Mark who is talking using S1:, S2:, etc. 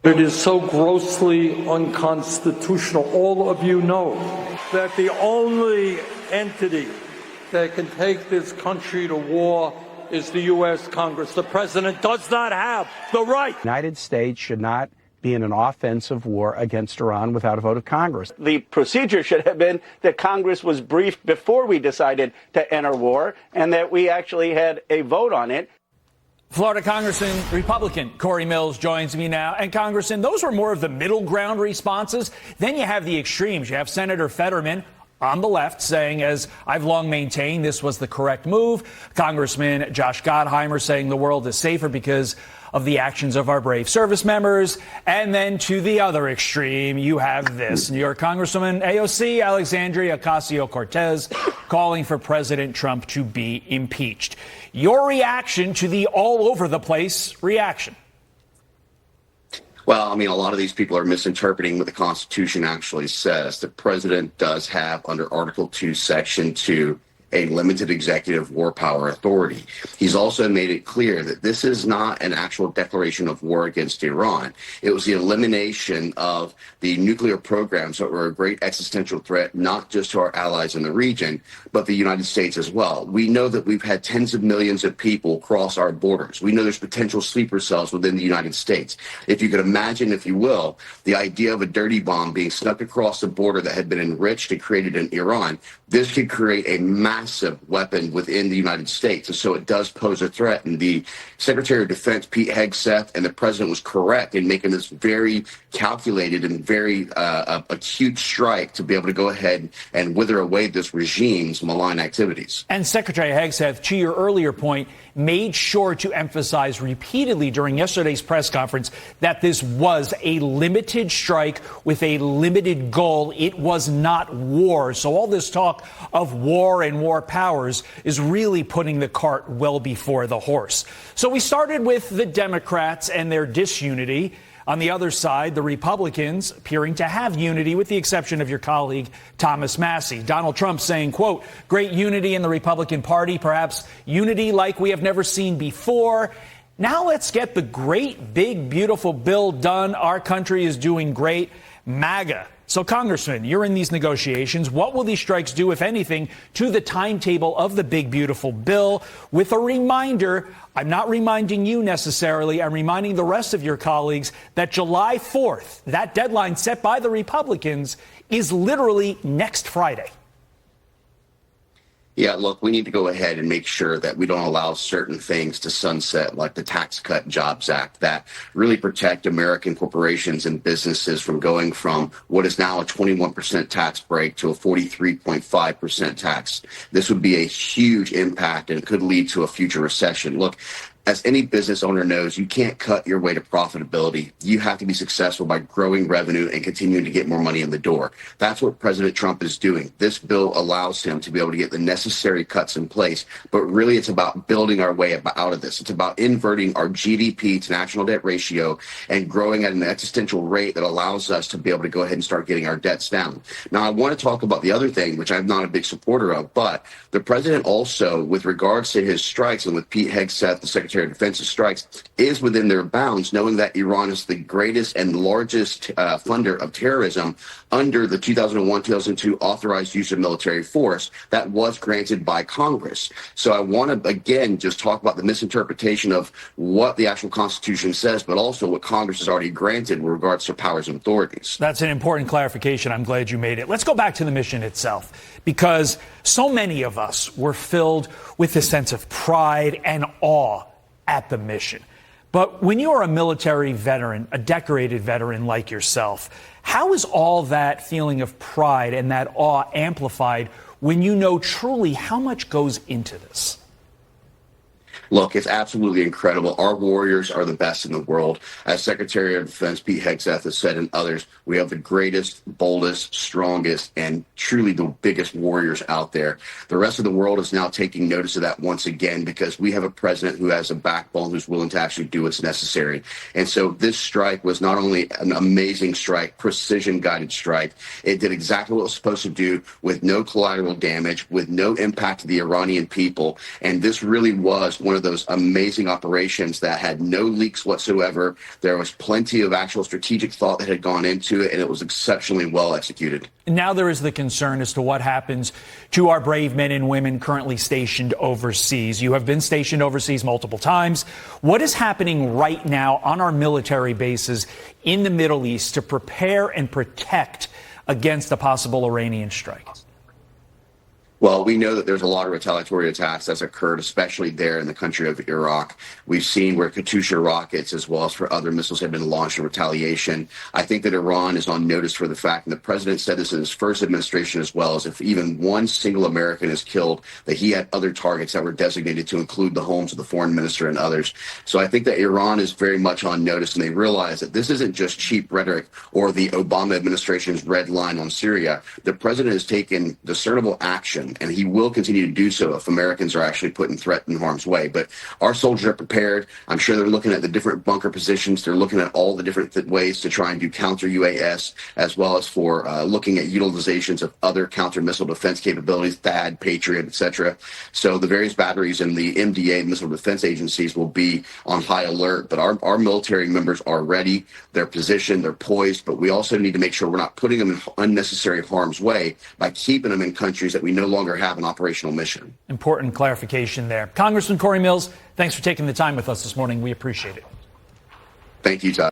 S1: It is so grossly unconstitutional. All of you know that the only entity that can take this country to war is the U.S. Congress. The president does not have the right.
S2: The United States should not be in an offensive war against Iran without a vote of Congress.
S3: The procedure should have been that Congress was briefed before we decided to enter war and that we actually had a vote on it.
S4: Florida Congressman Republican Cory Mills joins me now. And Congressman, those were more of the middle ground responses. Then you have the extremes. You have Senator Fetterman on the left saying, as I've long maintained, this was the correct move. Congressman Josh Gottheimer saying the world is safer because of the actions of our brave service members. And then to the other extreme, you have this. New York Congresswoman AOC Alexandria Ocasio-Cortez calling for President Trump to be impeached. Your reaction to the all over the place reaction?
S5: Well, I mean, a lot of these people are misinterpreting what the Constitution actually says. The president does have, under Article 2, Section 2, a limited executive war power authority. He's also made it clear that this is not an actual declaration of war against Iran. It was the elimination of the nuclear programs that were a great existential threat, not just to our allies in the region, but the United States as well. We know that we've had tens of millions of people cross our borders. We know there's potential sleeper cells within the United States. If you could imagine, if you will, the idea of a dirty bomb being snuck across the border that had been enriched and created in Iran, this could create a massive weapon within the United States. And so it does pose a threat. And the Secretary of Defense, Pete Hegseth, and the president was correct in making this very calculated and very acute strike to be able to go ahead and wither away this regime's malign activities.
S4: And Secretary Hegseth, to your earlier point, made sure to emphasize repeatedly during yesterday's press conference that this was a limited strike with a limited goal. It was not war. So all this talk of war and war powers is really putting the cart well before the horse. So we started with the Democrats and their disunity. On the other side, the Republicans appearing to have unity, with the exception of your colleague, Thomas Massie. Donald Trump saying, quote, great unity in the Republican Party, perhaps unity like we have never seen before. Now let's get the great, big, beautiful bill done. Our country is doing great. MAGA. So, Congressman, you're in these negotiations. What will these strikes do, if anything, to the timetable of the big, beautiful bill? With a reminder, I'm not reminding you necessarily, I'm reminding the rest of your colleagues that July 4th, that deadline set by the Republicans, is literally next Friday.
S5: Yeah, look, we need to go ahead and make sure that we don't allow certain things to sunset, like the Tax Cut Jobs Act, that really protect American corporations and businesses from going from what is now a 21% tax break to a 43.5% tax. This would be a huge impact and could lead to a future recession. Look, as any business owner knows, you can't cut your way to profitability. You have to be successful by growing revenue and continuing to get more money in the door. That's what President Trump is doing. This bill allows him to be able to get the necessary cuts in place, but really it's about building our way out of this. It's about inverting our GDP to national debt ratio and growing at an existential rate that allows us to be able to go ahead and start getting our debts down. Now, I want to talk about the other thing, which I'm not a big supporter of, but the president also, with regards to his strikes and with Pete Hegseth, the Secretary of Defense's strikes, is within their bounds, knowing that Iran is the greatest and largest funder of terrorism under the 2001-2002 authorized use of military force that was granted by Congress. So I want to, again, just talk about the misinterpretation of what the actual Constitution says, but also what Congress has already granted with regards to powers and authorities.
S4: That's an important clarification. I'm glad you made it. Let's go back to the mission itself, because so many of us were filled with a sense of pride and awe at the mission. But when you're a military veteran, a decorated veteran like yourself, how is all that feeling of pride and that awe amplified when you know truly how much goes into this?
S5: Look, it's absolutely incredible. Our warriors are the best in the world. As Secretary of Defense Pete Hegseth has said, and others, we have the greatest, boldest, strongest, and truly the biggest warriors out there. The rest of the world is now taking notice of that once again, because we have a president who has a backbone, who's willing to actually do what's necessary. And so this strike was not only an amazing strike, precision-guided strike, it did exactly what it was supposed to do with no collateral damage, with no impact to the Iranian people. And this really was one of of those amazing operations that had no leaks whatsoever. There was plenty of actual strategic thought that had gone into it, and it was exceptionally well executed.
S4: Now there is the concern as to what happens to our brave men and women currently stationed overseas. You have been stationed overseas multiple times. What is happening right now on our military bases in the Middle East to prepare and protect against a possible Iranian strike?
S5: Well, we know that there's a lot of retaliatory attacks that's occurred, especially there in the country of Iraq. We've seen where Katyusha rockets, as well as for other missiles, have been launched in retaliation. I think that Iran is on notice for the fact, and the president said this in his first administration as well, as if even one single American is killed, that he had other targets that were designated to include the homes of the foreign minister and others. So I think that Iran is very much on notice, and they realize that this isn't just cheap rhetoric or the Obama administration's red line on Syria. The president has taken discernible action, and he will continue to do so if Americans are actually put in threat and harm's way. But our soldiers are prepared. I'm sure they're looking at the different bunker positions. They're looking at all the different ways to try and do counter UAS, as well as for looking at utilizations of other counter missile defense capabilities, THAAD, Patriot, etc. So the various batteries and the MDA, missile defense agencies, will be on high alert. But our military members are ready. They're positioned. They're poised. But we also need to make sure we're not putting them in unnecessary harm's way by keeping them in countries that we no longer have an operational mission.
S4: Important clarification there. Congressman Cory Mills, thanks for taking the time with us this morning. We appreciate it.
S5: Thank you, Todd.